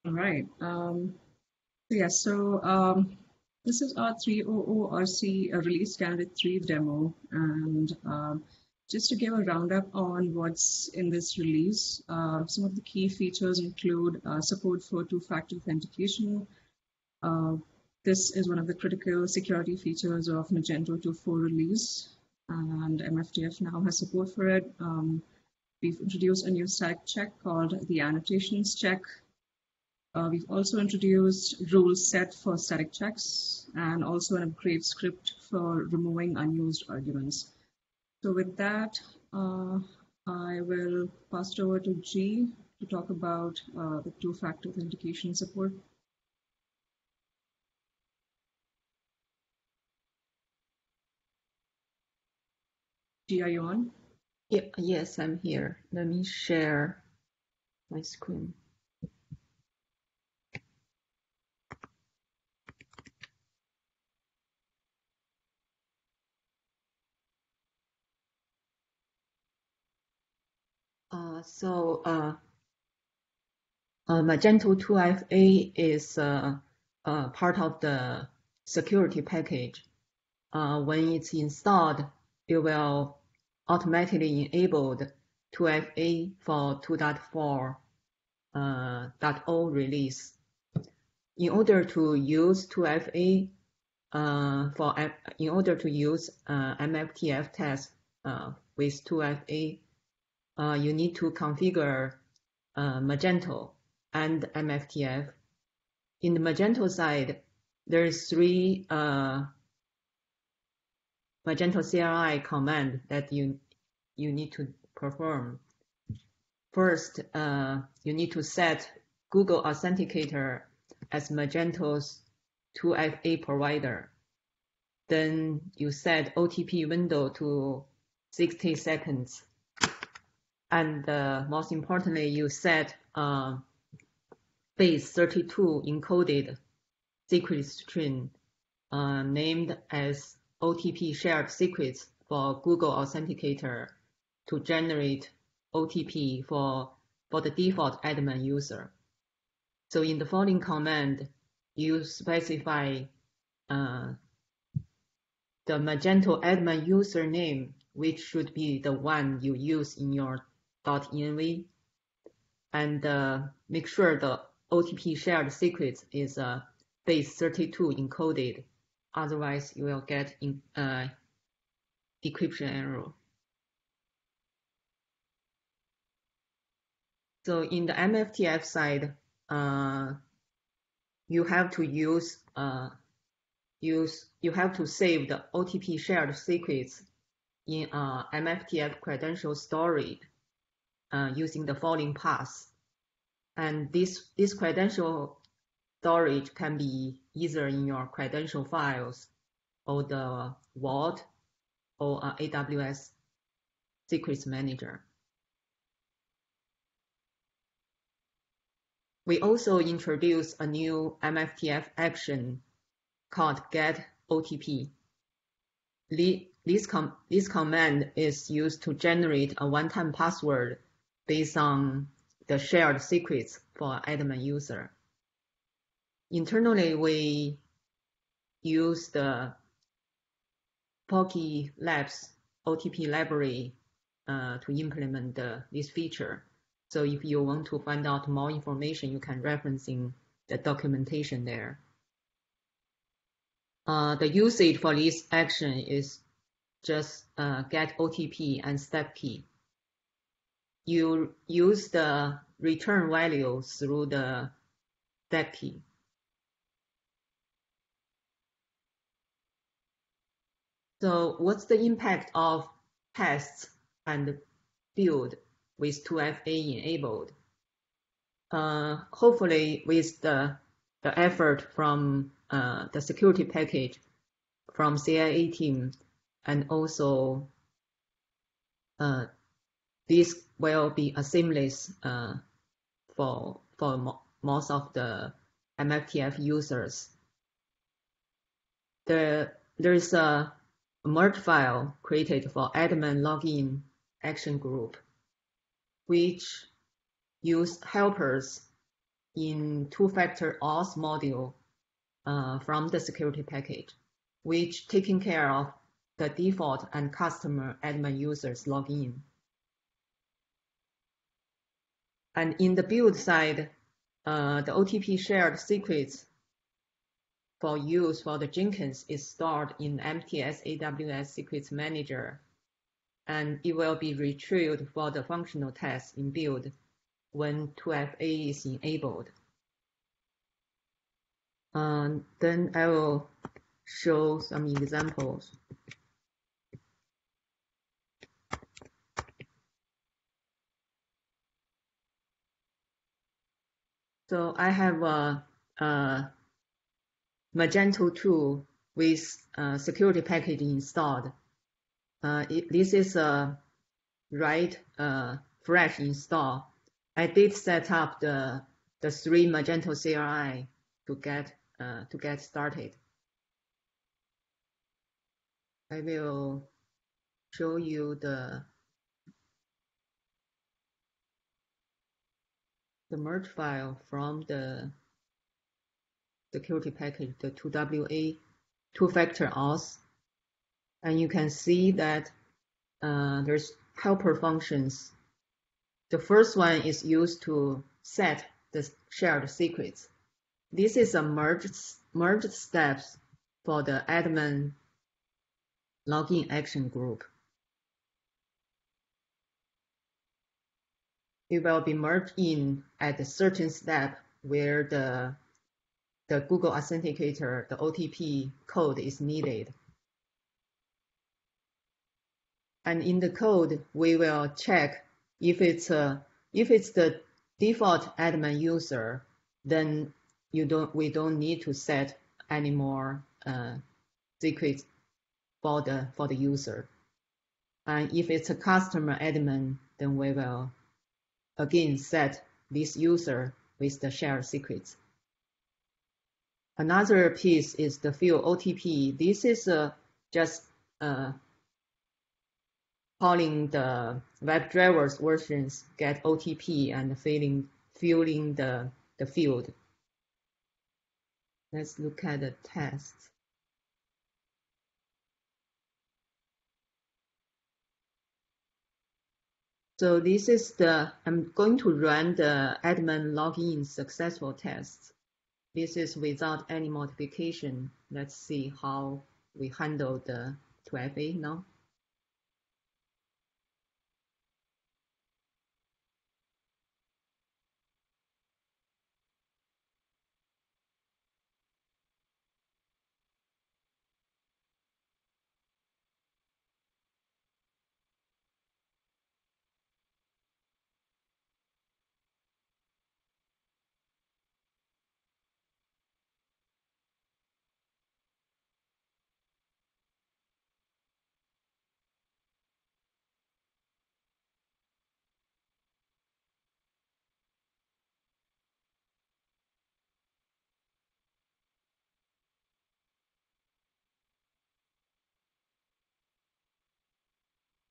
All right. This is our 300RC release candidate 3 demo. And just to give a roundup on what's in this release, some of the key features include support for two-factor authentication. Uh, this is one of the critical security features of Magento 2.4 release, and MFTF now has support for it. We've introduced a new static check called the annotations check. We've also introduced rule set for static checks and also an upgrade script for removing unused arguments. So with that, I will pass it over to G to talk about the two-factor authentication support. G, are you on? Yes, I'm here. Let me share my screen. Magento 2FA is part of the security package. When it's installed, it will automatically enable 2FA for 2.4.0 release. In order to use 2FA, in order to use MFTF test with 2FA, you need to configure Magento and MFTF. In the Magento side, there's 3 Magento CLI command that you need to perform. First, you need to set Google Authenticator as Magento's 2FA provider. Then you set OTP window to 60 seconds. And most importantly, you set base 32 encoded secret string named as OTP shared secrets for Google Authenticator to generate OTP for the default admin user. So in the following command, you specify the Magento admin username, which should be the one you use in your .env, and make sure the OTP shared secrets is base 32 encoded. Otherwise, you will get decryption error. So in the MFTF side, you have to you have to save the OTP shared secrets in MFTF credential storage using the following paths. And this credential storage can be either in your credential files or the Vault or AWS Secrets Manager. We also introduced a new MFTF action called get OTP. This command is used to generate a one-time password based on the shared secrets for admin user. Internally, we use the Pocky Labs OTP library to implement this feature. So if you want to find out more information, you can referencing the documentation there. The usage for this action is just get OTP and step key. You use the return value through the step key. So what's the impact of tests and build with 2FA enabled? Hopefully with the effort from the security package from CIA team, and also this will be a seamless for most of the MFTF users. There is a merge file created for admin login action group, which use helpers in two-factor auth module from the security package, which taking care of the default and customer admin users login. And in the build side, the OTP shared secrets for use for the Jenkins is stored in MTS AWS Secrets Manager, and it will be retrieved for the functional tests in build when 2FA is enabled. Then I will show some examples. So I have a Magento 2 with security package installed. This is a fresh install. I did set up the 3 Magento CLI to get started. I will show you the merge file from the security package, the 2WA two-factor auth, and you can see that there's helper functions. The first one is used to set the shared secrets. This is a merged steps for the admin login action group. It will be merged in at a certain step where the Google Authenticator, the OTP code is needed. And in the code, we will check if it's the default admin user, then we don't need to set any more secrets for the user. And if it's a customer admin, then we will again set this user with the shared secrets. Another piece is the field OTP. This is just calling the WebDrivers versions get OTP and filling the field. Let's look at the test. So this is I'm going to run the admin login successful test. This is without any modification. Let's see how we handle the 2FA now.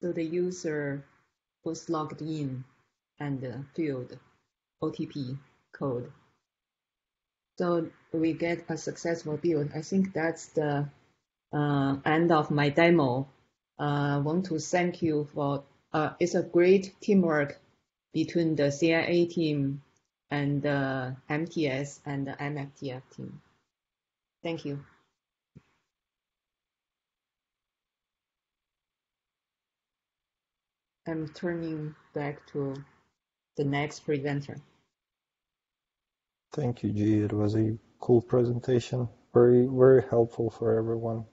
So the user was logged in and filled OTP code. So we get a successful build. I think that's the end of my demo. I want to thank you for, it's a great teamwork between the CIA team and the MTS and the MFTF team. Thank you. I'm turning back to the next presenter. Thank you, G. It was a cool presentation. Very, very helpful for everyone.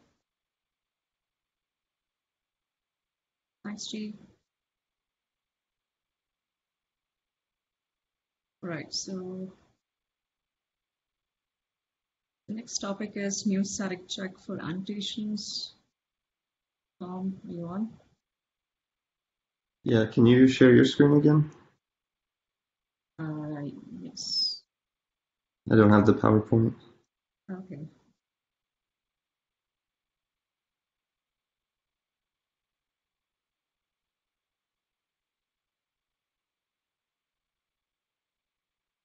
Thanks, G. Right, so the next topic is new static check for annotations. Tom, are you on? Yeah, can you share your screen again? Yes. I don't have the PowerPoint. Okay.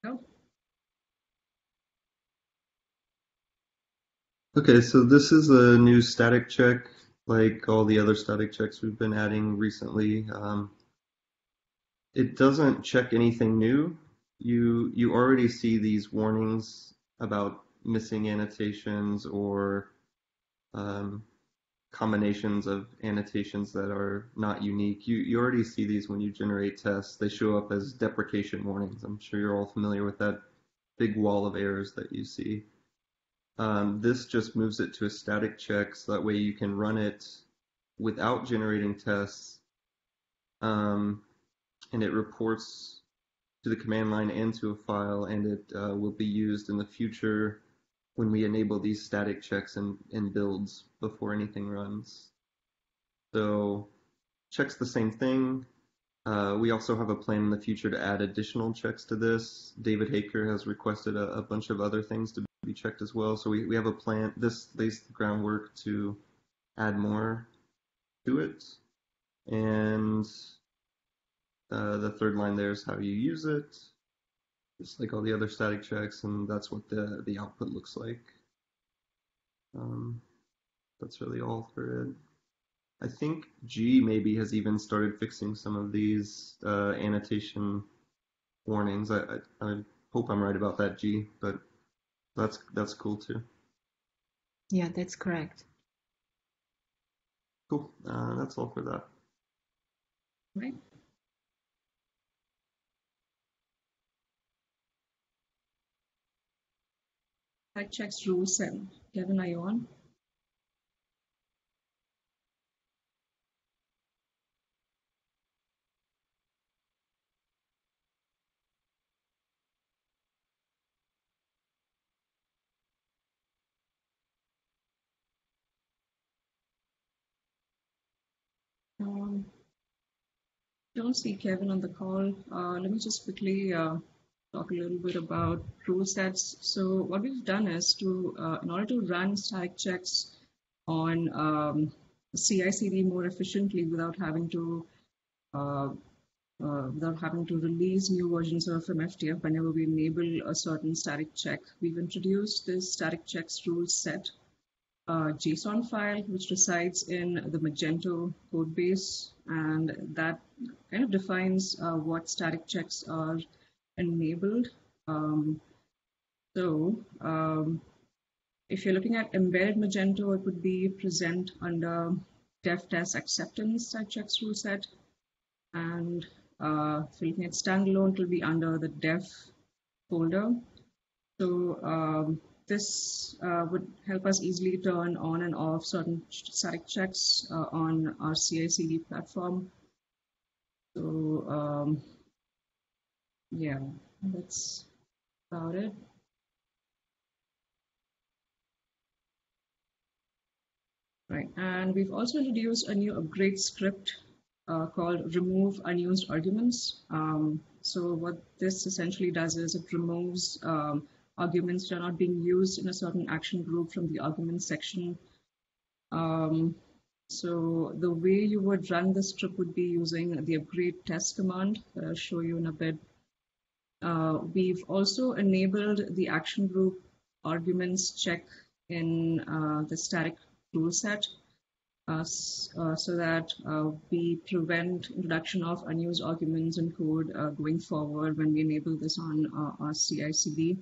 No? Okay, so this is a new static check, like all the other static checks we've been adding recently. It doesn't check anything new. You already see these warnings about missing annotations or um, combinations of annotations that are not unique. You already see these when you generate tests. They show up as deprecation warnings. I'm sure you're all familiar with that big wall of errors that you see. This just moves it to a static check so that way you can run it without generating tests, um, and it reports to the command line and to a file, and it will be used in the future when we enable these static checks in builds before anything runs. So checks the same thing. We also have a plan in the future to add additional checks to this. David Haker has requested a bunch of other things to be checked as well. So we have a plan. This lays the groundwork to add more to it. And the third line there is how you use it, just like all the other static checks, and that's what the output looks like. That's really all for it. I think G maybe has even started fixing some of these annotation warnings. I hope I'm right about that, G, but that's cool too. Yeah, that's correct. Cool. That's all for that. Right. Static checks rule set. Kevin, are you on? Don't see Kevin on the call. Let me just quickly talk a little bit about rule sets. So what we've done is in order to run static checks on CI/CD more efficiently without having to release new versions of MFTF whenever we enable a certain static check, we've introduced this static checks rule set JSON file, which resides in the Magento code base, and that kind of defines what static checks are enabled. If you're looking at embedded Magento, it would be present under dev test acceptance static checks rule set, and if you're looking at standalone, it will be under the dev folder. So this would help us easily turn on and off certain static checks on our CI/CD platform. So yeah, that's about it. Right, and we've also introduced a new upgrade script called remove unused arguments. So what this essentially does is it removes arguments that are not being used in a certain action group from the arguments section. So the way you would run this script would be using the upgrade test command that I'll show you in a bit. We've also enabled the action group arguments check in the static rule set so that we prevent introduction of unused arguments in code going forward when we enable this on our CI/CD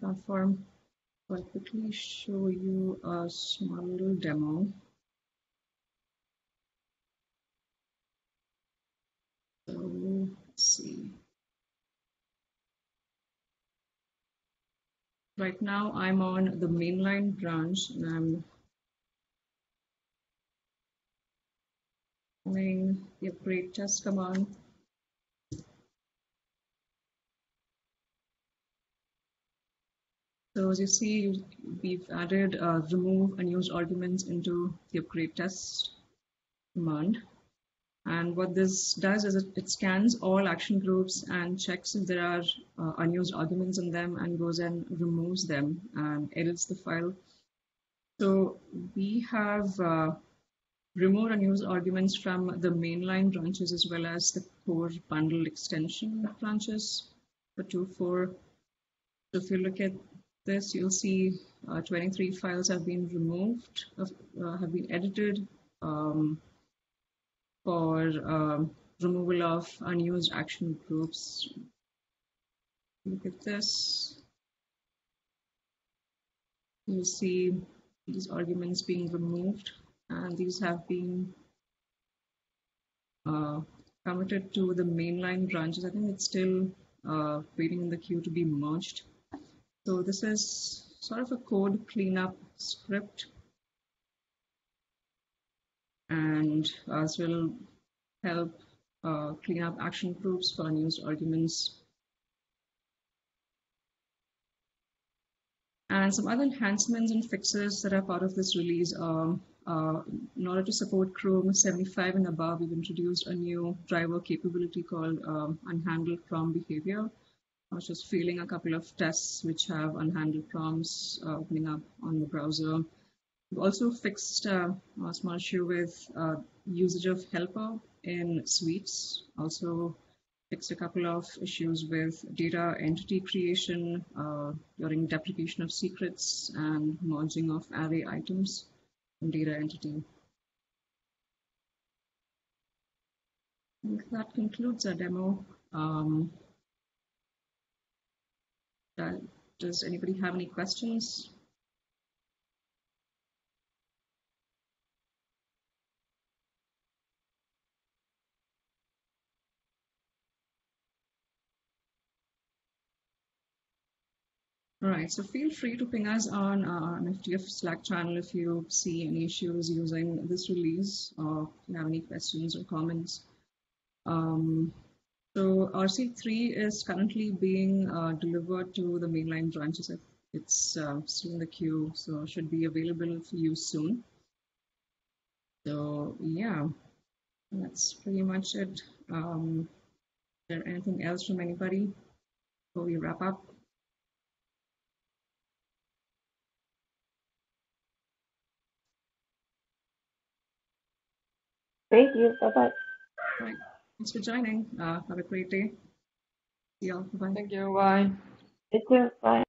platform. So I'll quickly show you a small little demo. So let's see. Right now I'm on the mainline branch and I'm running the upgrade test command. So as you see, we've added remove unused arguments into the upgrade test command. And what this does is it scans all action groups and checks if there are unused arguments in them and goes and removes them and edits the file. So we have removed unused arguments from the mainline branches as well as the core bundle extension branches for 2.4. So if you look at this, you'll see 23 files have been removed, have been edited for removal of unused action groups. Look at this. You see these arguments being removed, and these have been committed to the mainline branches. I think it's still waiting in the queue to be merged. So this is sort of a code cleanup script, and this will help clean up action groups for unused arguments. And some other enhancements and fixes that are part of this release are, in order to support Chrome 75 and above, we've introduced a new driver capability called unhandled prompt behavior. I was just failing a couple of tests which have unhandled prompts opening up on the browser. We've also fixed a small issue with usage of helper in suites. Also fixed a couple of issues with data entity creation during deprecation of secrets and merging of array items in data entity. I think that concludes our demo. Does anybody have any questions? All right, so feel free to ping us on our MFTF Slack channel if you see any issues using this release, or if you have any questions or comments. So RC3 is currently being delivered to the mainline branches. It's still in the queue, so should be available for use soon. So yeah, that's pretty much it. Is there anything else from anybody before we wrap up? Thank you. Bye-bye. All right, thanks for joining. Have a great day. See y'all. Bye-bye. Thank you. Bye. You too. Bye.